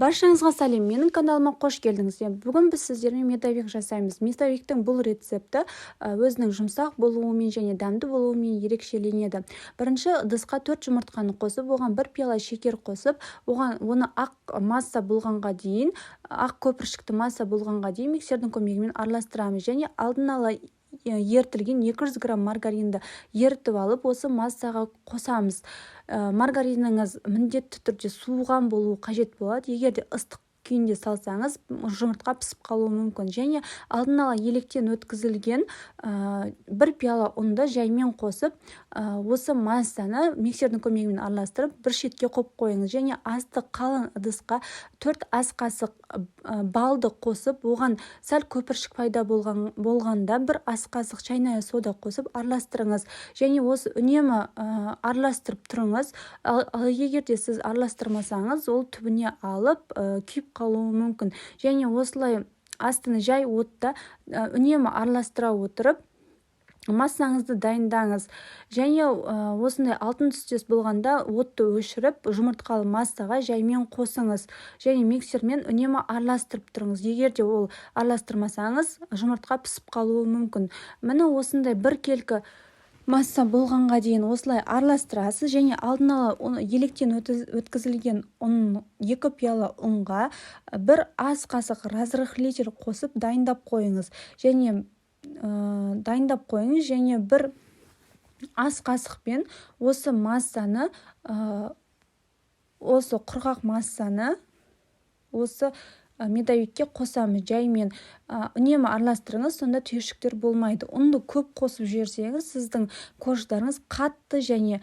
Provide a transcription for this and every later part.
Баршаңызға сәлем, менің каналыма қош келдіңіздер. Бүгін біз сіздермен медовик жасаймыз. Медовиктің бұл рецепті өзінің жұмсақ болуымен және дәмді болуымен ерекшеленеді. Бірінші ыдысқа 4 жұмыртқаны қосып, оған 1 пиала шекер қосып, оны ақ масса болғанға дейін, ақ көпіршікті масса болғанға дейін миксердің көмегімен араластырамыз және алдын ала ертілген 200 грамм маргаринді ертіп алып, осы массаға қосамыз. Маргариніңіз міндетті түрде суыған болуы қажет болады. Егер де ыстық күйінде салсаңыз, жұмыртқа пісіп қалуы мүмкін. Және алдын ала електен өткізілген 1 пиала ұнды жаймен қосып, осы массаны миксердің көмегімен араластырып, бір шетке қойып қойыңыз. Және асты қалың ыдысқа 4 ас қасық балды қосып, оған сәл көпіршік пайда болғанда 1 ас қасық шайная сода қосып араластырыңыз. Және осы үнемі араластырып тұрыңыз. Ал егер де сіз араластырмасаңыз, ол түбіне алып күйіп қалуы мүмкін. Және осылай астыны жай отта үнемі араластыра отырып массаңызды дайындаңыз. Және осындай алтын түстес болғанда отты өшіріп, жұмыртқалы массаға жаймен қосыңыз. Және миксермен үнемі араластырып тұрыңыз. Егер де ол араластырмасаңыз, жұмыртқа пісіп қалуы мүмкін. Міне осындай бір келкі масса болғанға дейін осылай араластырасыз. Және алдын ала електен өткізілген 2 пиала ұнға 1 ас қасық разрыхлитель қосып дайындап қойыңыз. Және 1 ас қасықпен осы массаны, осы құрғақ массаны осы медовикке қосамыз жаймен. Үнемі араластырыңыз, сонда түйіршіктер болмайды. Ұнды көп қосып жіберсеңіз, сіздің корждарыңыз қатты және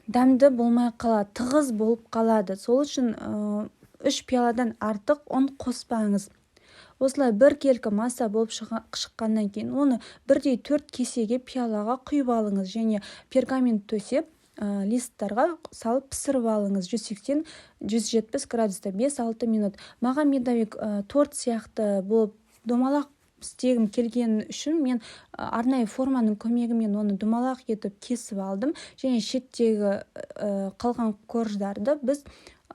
дәмді болмай қалады, тығыз болып қалады. Сол үшін 3 пиаладан артық ұн қоспаңыз. Осылай бір келкі масса болып шыққаннан кейін, оны 1/4 кесеге пиалаға құйып алыңыз. Және пергамент төсеп, листтарға салып пісіріп алыңыз. 180-170 градуста 5-6 минут. Маған медовик торт сияқты болып домалақ істегім келгені үшін мен арнайы форманың көмегімен оны домалақ етіп кесіп алдым. Және шеттегі қалған корждарды біз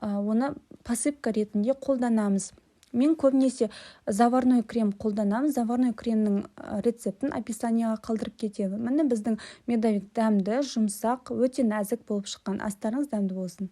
оны посыпка ретінде қолданамыз. Мен көбінесе заварной крем қолданамын. Заварной кремнің рецептін описанияға қалдырып кетемін. Міне біздің медовик дәмді, жұмсақ, өте нәзік болып шыққан. Астарыңыз дәмді болсын.